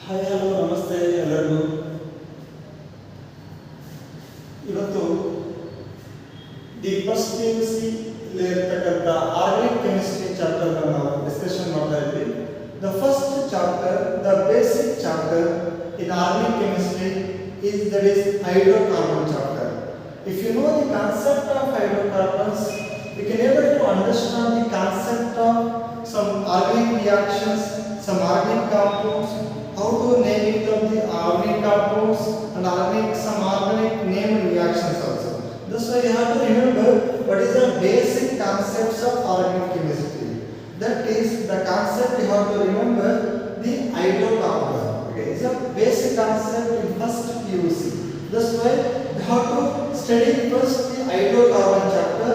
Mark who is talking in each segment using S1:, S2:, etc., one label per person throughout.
S1: Hi hello ನಮಸ್ತೆ ಎಲ್ಲರಿಗೂ. ಇವತ್ತು ದಿ ಫಸ್ಟ್ PUC ಇರತಕ್ಕಂಥ ಆರ್ಗಾನಿಕ್ ಕೆಮಿಸ್ಟ್ರಿ ಚಾಪ್ಟರ್ ನಾವು ಡಿಸ್ಕಷನ್ ಮಾಡ್ತಾ ಇದ್ವಿ. The first chapter, the basic chapter in organic chemistry is hydrocarbon chapter. If you know the concept of hydrocarbons, you can able to understand the concept of some organic reactions, some organic compounds, how to name it of the organic compounds and some organic name reactions also. That's why you have to remember what is the basic concepts of organic chemistry. That is the concept you have to remember, the hydrocarbon. Okay, it's a basic concept in first PUC. That's why you have to study first the hydrocarbon chapter.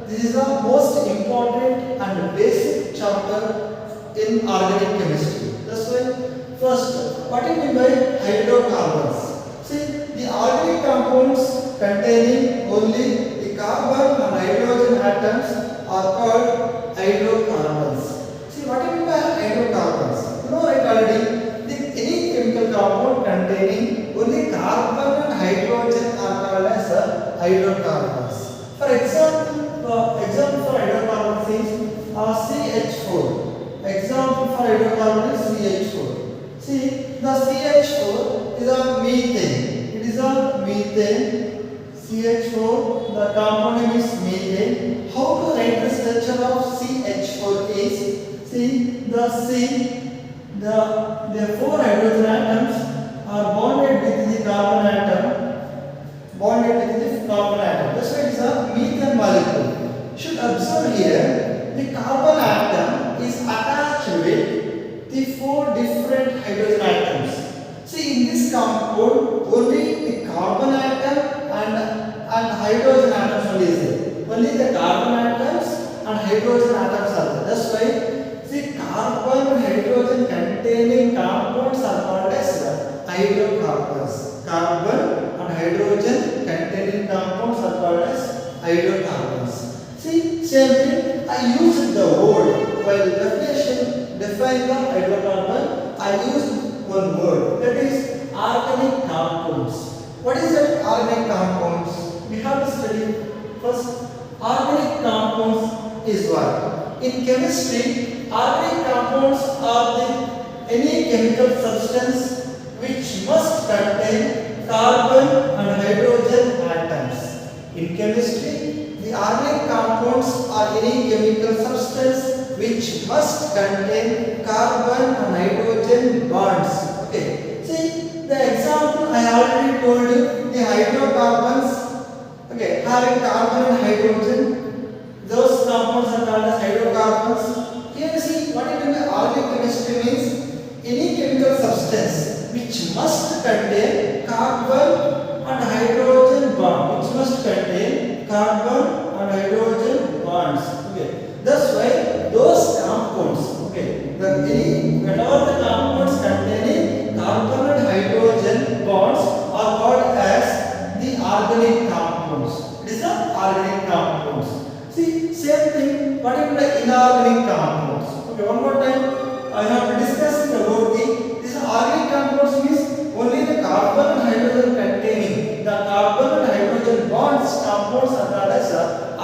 S1: This is the most important and basic chapter in organic chemistry. That's why first, what do you mean by hydrocarbons? See, the organic compounds containing only the carbon and hydrogen atoms are called hydrocarbons. See, what do you mean by hydrocarbons? You know right already, any chemical compound containing only carbon and hydrogen are called as hydrocarbons. For example for hydrocarbons is CH4. Example for hydrocarbon is CH4. See, the CH4 is a methane. It is a methane. CH4, the compound name is methane. How to write the structure of CH4 is, see, the four hydrogen atoms are bonded with the carbon atom. That's why it is a methane molecule. Should observe here, the carbon atom is attached with the four different hydrogen atoms. See, in this compound, only the carbon atom and hydrogen atoms only is there. Only the carbon atoms and hydrogen atoms are there. That's why, see, carbon and hydrogen containing compounds are called as hydrocarbons. Carbon and hydrogen containing compounds are called as hydrocarbons. See, same thing, I used the word while define the hydrocarbon. I used one word, that is organic compounds. What is that organic compounds? We have to study first. Organic compounds is what? In chemistry, organic compounds are any chemical substance which must contain carbon and hydrogen atoms. In chemistry, the organic compounds are any chemical substance which must contain carbon and hydrogen bonds. Okay. See, the example I already told you, the hydrocarbons, okay, having carbon and hydrogen, those compounds are called as hydrocarbons. Here see, what it means organic chemistry means any chemical substance which must contain carbon and hydrogen bond, which must contain carbon and hydrogen bonds. Okay, that's why those compounds, okay, whenever the compounds containing carbon and hydrogen bonds are called as the organic compounds. It is the organic compounds. See, same thing, what is the inorganic compounds? Okay, one more time I have to discuss about this organic compounds means only the carbon and hydrogen containing the carbon and hydrogen bonds compounds are called as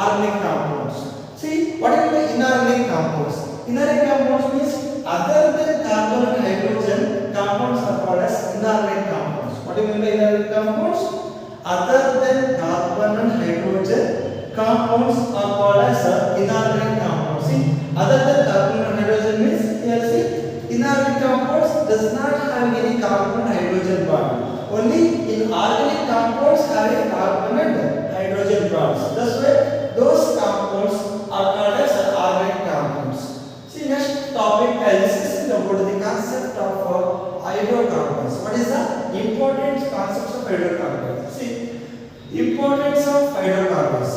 S1: organic compounds. See, what is the inorganic compounds? Inorganic compounds means other than carbon and hydrogen compounds are called as inorganic compounds. What do you mean by inorganic compounds? Other than carbon and hydrogen compounds are called as inorganic compounds. See, other than carbon and hydrogen means, here see, inorganic compounds does not have any carbon and hydrogen bond. Only in organic compounds having carbon and hydrogen bonds. That's why those compounds are called as organic compounds. See, next topic I will discuss about the concept of hydrocarbons. What is the important concepts of hydrocarbons? See, importance of hydrocarbons.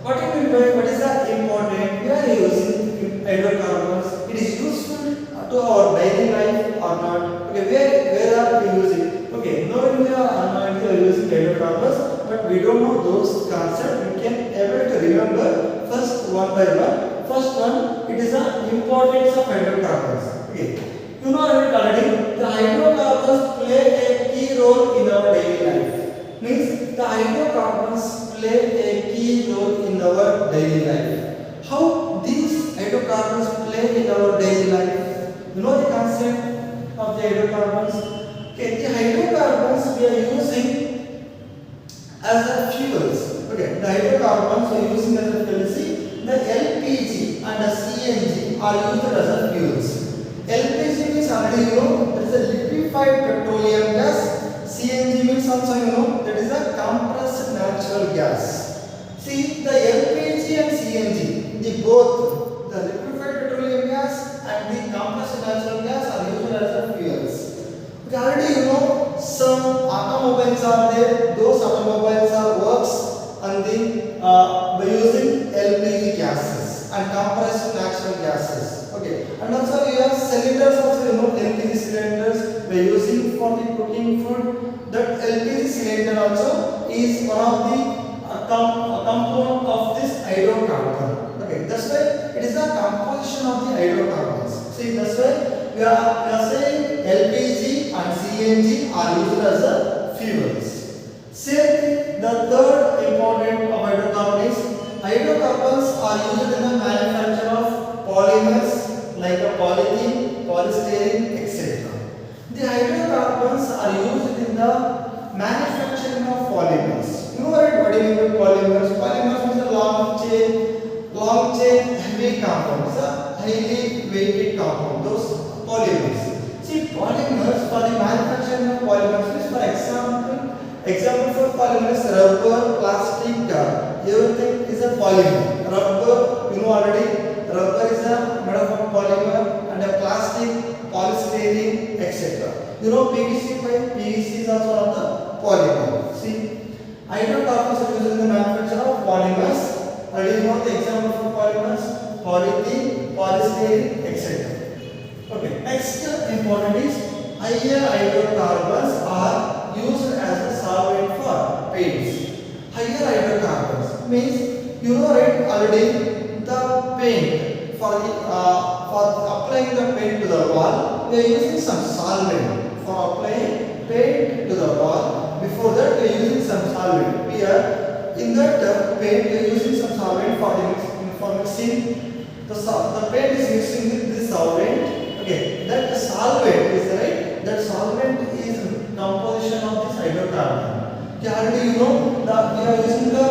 S1: What do you mean by what is the important? We are using hydrocarbons. It is useful to our daily life or not? Okay, where are we using? Okay, no, we are unknowingly using hydrocarbons, but we don't know those concepts. We can able to remember first one by one. First one, it is the importance of hydrocarbons. Okay, You know already the hydrocarbons play a key role in our daily life. Means the hydrocarbons play a key role in our daily life. How these hydrocarbons play in our daily life? You know the concept of the hydrocarbons? Okay, the hydrocarbons we are using as a fuels. Okay, the hydrocarbons we are using as a fuels. See, the LPG and the CNG are used as a fuels. LPG means already you know that is a liquefied petroleum gas. CNG means also you know that is a compressed natural gas. See, the LPG and CNG, the both the liquefied petroleum gas and the compressed natural gas are used as a fuels. Okay, already you know some automobiles are there. Those automobiles are works on the by using LPG gases and compressed natural gases. Okay, and also we have cylinders also you know LPG cylinders we are using for the cooking food. That LPG cylinder also is one of the component of this hydrocarbon. Okay, that's why it is a composition of the hydrocarbons. See, that's why we are saying LPG and CNG are used as a fuels. Same thing, the third important of hydrocarbon is hydrocarbons are used in the manufacture of polymers like a polythene, polystyrene, etc. The hydrocarbons are used in the manufacturing of polymers. You know what do you mean by polymers? Polymers means a long chain heavy compounds, highly weighted compound. Those polymers. See, polymers for the manufacturing of polymers means for example for polymers rubber, plastic, everything is a polymer. Rubber, you know already, rubber is a made of polymer and a plastic, polystyrene, etc. You know PVC pipe, PVC is also one of the polymer. See, hydrocarbons are used in the manufacture of polymers. Already you know the example for polymers, polythene, polystyrene, etc. Okay, next important is higher hydrocarbons are used as a solvent for paints. Higher hydrocarbons means you know right already the paint for applying the paint to the wall we are using some solvent for applying paint to the wall. Before that we are using some solvent. Here in that paint we are using some solvent for mixing. The paint is using this solvent. Okay, that solvent is right. That solvent is composition of this hydrocarbon. Okay, already you know that we are using the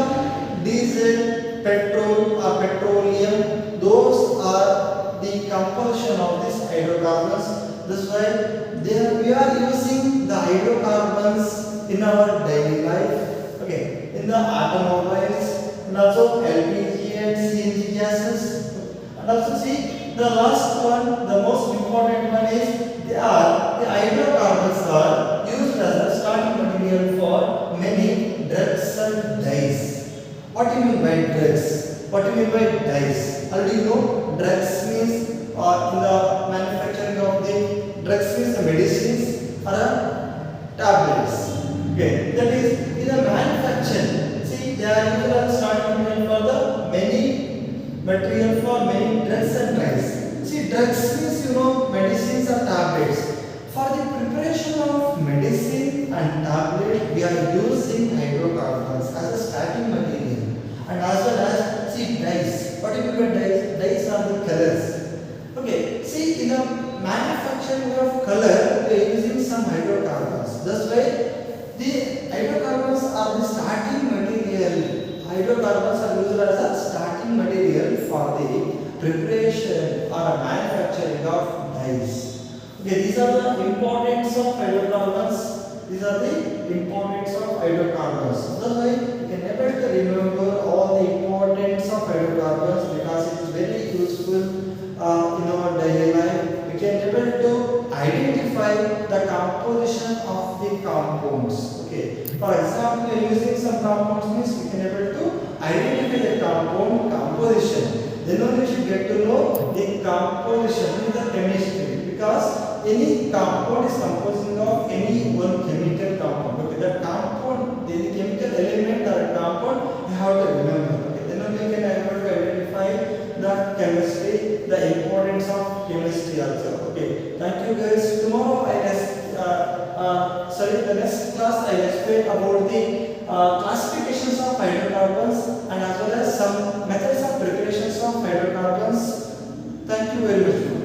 S1: diesel, petrol or petroleum. Those are the composition of these hydrocarbons. That's why we are using the hydrocarbons in our daily life. Okay, in the automobiles and also LPG and CNG gases. And also see the last one, the most important one is the hydrocarbons are used as a starting material for many drugs and dyes. What do you mean by drugs? What do you mean by dyes? Already you know drugs means in the manufacturing of the drugs means the medicines or tablets. Okay, that is in the manufacturing. See, they are used as starting material for the many material for many drugs and dyes. See, drugs means you know medicines or tablets. For the preparation of medicine and tablet, we are using hydrocarbons as a starting material, and as well as see dyes. What do you mean by dyes? Dyes are the colors. Okay, see in the manufacturing of color, we are using some hydrocarbons. That's why the hydrocarbons are the starting material. Hydrocarbons are used as a starting material for the preparation or manufacturing of dyes. Okay, these are the importance of hydrocarbons. These are the importance of hydrocarbons. That's why you can never remember all the importance of hydrocarbons because it is very useful in our daily life. We can able to identify the composition of the compounds. Okay, for example, using some compounds means we can able to identify the compound composition. Then only we should get to know the composition in the chemistry, because any compound is composing of any one chemical compound. Okay, that compound, the chemical element or compound, you have to remember. Okay, then only you can able to identify the chemistry, the importance terms of chemistry also. Okay, thank you guys. Tomorrow sorry, the next class I will explain about the classifications of hydrocarbons and as well as some methods of preparations of hydrocarbons. Thank you very much.